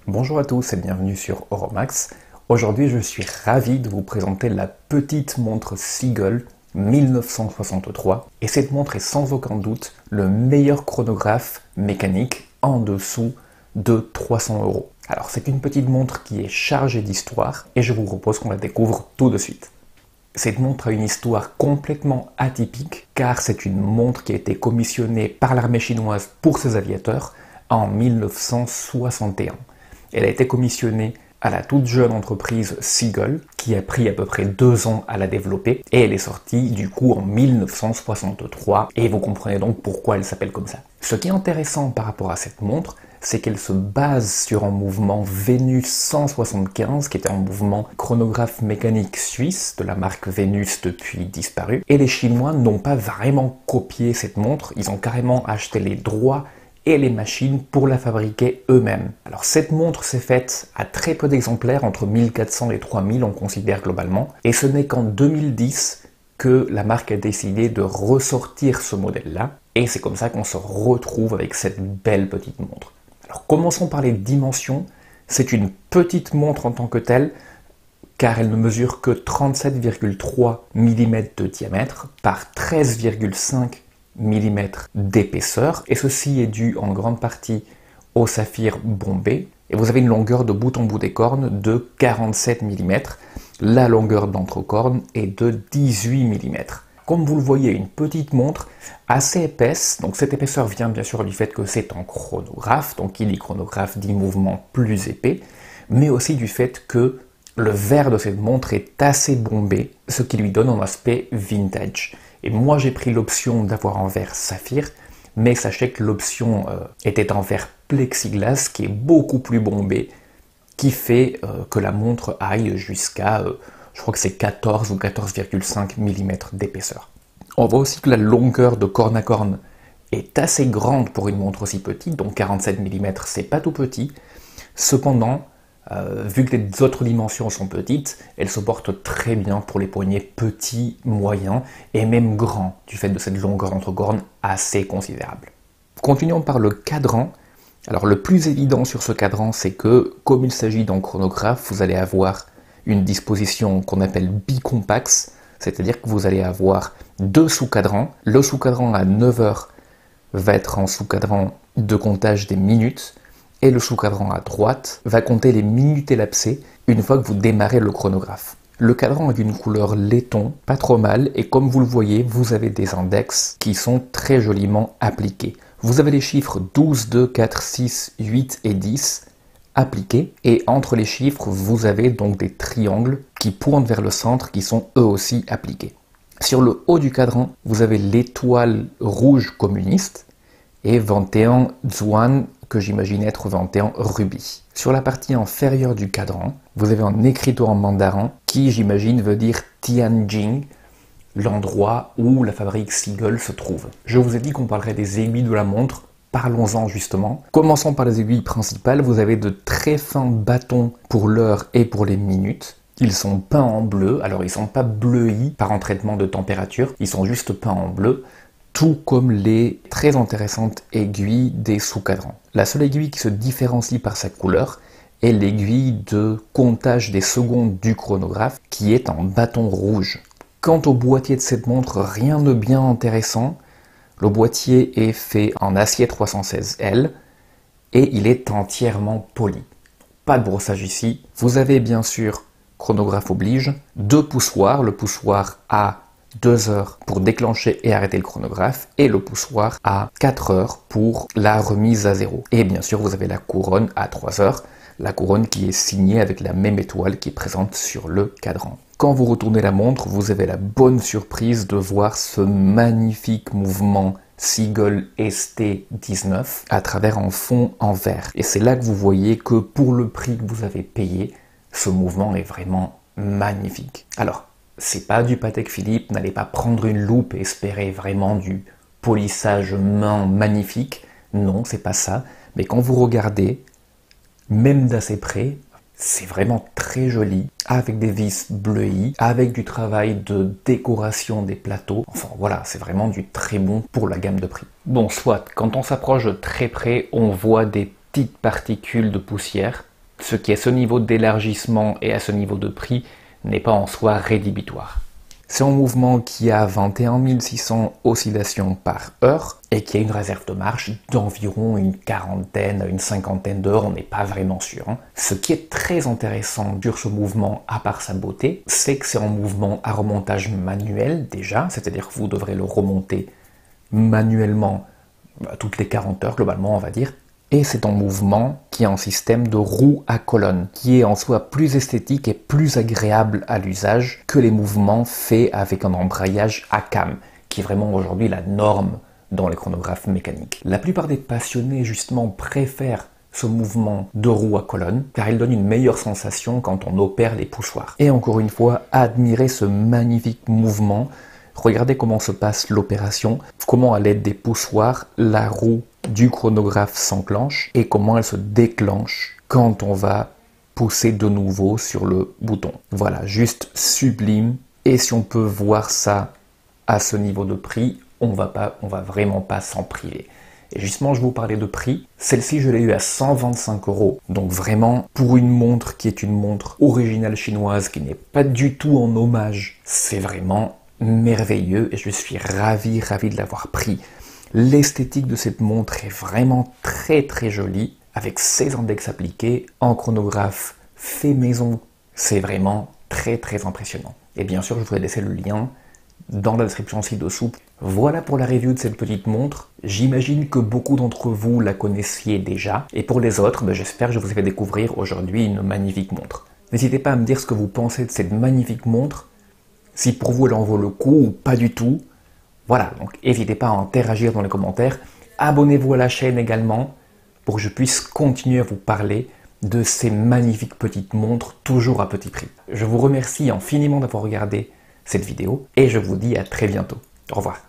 Bonjour à tous et bienvenue sur Oromax. Aujourd'hui, je suis ravi de vous présenter la petite montre Seagull 1963. Et cette montre est sans aucun doute le meilleur chronographe mécanique en dessous de 300 €. Alors, c'est une petite montre qui est chargée d'histoire et je vous propose qu'on la découvre tout de suite. Cette montre a une histoire complètement atypique car c'est une montre qui a été commissionnée par l'armée chinoise pour ses aviateurs en 1961. Elle a été commissionnée à la toute jeune entreprise Seagull, qui a pris à peu près 2 ans à la développer, et elle est sortie du coup en 1963, et vous comprenez donc pourquoi elle s'appelle comme ça. Ce qui est intéressant par rapport à cette montre, c'est qu'elle se base sur un mouvement Venus 175, qui était un mouvement chronographe mécanique suisse de la marque Venus depuis disparu, et les Chinois n'ont pas vraiment copié cette montre, ils ont carrément acheté les droits et les machines pour la fabriquer eux-mêmes. Alors cette montre s'est faite à très peu d'exemplaires, entre 1400 et 3000 on considère globalement, et ce n'est qu'en 2010 que la marque a décidé de ressortir ce modèle-là, et c'est comme ça qu'on se retrouve avec cette belle petite montre. Alors commençons par les dimensions. C'est une petite montre en tant que telle, car elle ne mesure que 37,3 mm de diamètre par 13,5 mm d'épaisseur, et ceci est dû en grande partie au saphir bombé, et vous avez une longueur de bout en bout des cornes de 47 mm, la longueur d'entrecorne est de 18 mm. Comme vous le voyez, une petite montre assez épaisse, donc cette épaisseur vient bien sûr du fait que c'est un chronographe, donc qui dit chronographe dit mouvement plus épais, mais aussi du fait que le verre de cette montre est assez bombé, ce qui lui donne un aspect vintage. Et moi j'ai pris l'option d'avoir un verre saphir, mais sachez que l'option était en verre plexiglas qui est beaucoup plus bombé, qui fait que la montre aille jusqu'à, je crois que c'est 14 ou 14,5 mm d'épaisseur. On voit aussi que la longueur de corne à corne est assez grande pour une montre aussi petite, donc 47 mm c'est pas tout petit. Cependant, vu que les autres dimensions sont petites, elle se porte très bien pour les poignets petits, moyens et même grands, du fait de cette longueur d'entrecorne assez considérable. Continuons par le cadran. Alors le plus évident sur ce cadran, c'est que, comme il s'agit d'un chronographe, vous allez avoir une disposition qu'on appelle bicompax, c'est-à-dire que vous allez avoir 2 sous-cadrans. Le sous-cadran à 9 h va être en sous-cadran de comptage des minutes, et le sous-cadran à droite va compter les minutes élapsées une fois que vous démarrez le chronographe. Le cadran est d'une couleur laiton, pas trop mal, et comme vous le voyez, vous avez des index qui sont très joliment appliqués. Vous avez les chiffres 12, 2, 4, 6, 8 et 10 appliqués, et entre les chiffres, vous avez donc des triangles qui pointent vers le centre qui sont eux aussi appliqués. Sur le haut du cadran, vous avez l'étoile rouge communiste et 21 Zhuan, que j'imagine être 21 rubis. Sur la partie inférieure du cadran, vous avez un écriteau en mandarin qui, j'imagine, veut dire Tianjin, l'endroit où la fabrique Seagull se trouve. Je vous ai dit qu'on parlerait des aiguilles de la montre, parlons-en justement. Commençons par les aiguilles principales, vous avez de très fins bâtons pour l'heure et pour les minutes. Ils sont peints en bleu, alors ils ne sont pas bleuis par un traitement de température, ils sont juste peints en bleu, tout comme les très intéressantes aiguilles des sous-cadrans. La seule aiguille qui se différencie par sa couleur est l'aiguille de comptage des secondes du chronographe qui est en bâton rouge. Quant au boîtier de cette montre, rien de bien intéressant. Le boîtier est fait en acier 316L et il est entièrement poli. Pas de brossage ici. Vous avez bien sûr, chronographe oblige, 2 poussoirs, le poussoir à 2 heures pour déclencher et arrêter le chronographe, et le poussoir à 4 heures pour la remise à zéro. Et bien sûr, vous avez la couronne à 3 heures, la couronne qui est signée avec la même étoile qui est présente sur le cadran. Quand vous retournez la montre, vous avez la bonne surprise de voir ce magnifique mouvement Seagull ST19 à travers un fond en verre. Et c'est là que vous voyez que pour le prix que vous avez payé, ce mouvement est vraiment magnifique. Alors, c'est pas du Patek Philippe, n'allez pas prendre une loupe et espérer vraiment du polissage main magnifique. Non, c'est pas ça. Mais quand vous regardez, même d'assez près, c'est vraiment très joli, avec des vis bleuies, avec du travail de décoration des plateaux. Enfin voilà, c'est vraiment du très bon pour la gamme de prix. Bon, soit, quand on s'approche de très près, on voit des petites particules de poussière. ce qui est ce niveau d'élargissement et à ce niveau de prix n'est pas en soi rédhibitoire. C'est un mouvement qui a 21 600 oscillations par heure et qui a une réserve de marche d'environ une quarantaine à une cinquantaine d'heures, on n'est pas vraiment sûr. Ce qui est très intéressant sur ce mouvement, à part sa beauté, c'est que c'est un mouvement à remontage manuel déjà, c'est-à-dire que vous devrez le remonter manuellement toutes les 40 heures globalement on va dire. Et c'est un mouvement qui a un système de roue à colonne, qui est en soi plus esthétique et plus agréable à l'usage que les mouvements faits avec un embrayage à cam, qui est vraiment aujourd'hui la norme dans les chronographes mécaniques. La plupart des passionnés justement préfèrent ce mouvement de roue à colonne, car il donne une meilleure sensation quand on opère les poussoirs. Et encore une fois, admirez ce magnifique mouvement. Regardez comment se passe l'opération, comment à l'aide des poussoirs, la roue du chronographe s'enclenche et comment elle se déclenche quand on va pousser de nouveau sur le bouton. Voilà, juste sublime. Et si on peut voir ça à ce niveau de prix, on va vraiment pas s'en priver. Et justement, je vous parlais de prix. Celle-ci, je l'ai eu à 125 €. Donc vraiment, pour une montre qui est une montre originale chinoise, qui n'est pas du tout en hommage, c'est vraiment merveilleux et je suis ravi de l'avoir pris. L'esthétique de cette montre est vraiment très jolie, avec ses index appliqués, en chronographe fait maison. C'est vraiment très impressionnant. Et bien sûr, je vous ai laissé le lien dans la description ci-dessous. Voilà pour la review de cette petite montre. J'imagine que beaucoup d'entre vous la connaissiez déjà. Et pour les autres, j'espère que je vous ai fait découvrir aujourd'hui une magnifique montre. N'hésitez pas à me dire ce que vous pensez de cette magnifique montre. Si pour vous elle en vaut le coup ou pas du tout. Voilà, donc n'hésitez pas à interagir dans les commentaires. Abonnez-vous à la chaîne également pour que je puisse continuer à vous parler de ces magnifiques petites montres toujours à petit prix. Je vous remercie infiniment d'avoir regardé cette vidéo et je vous dis à très bientôt. Au revoir.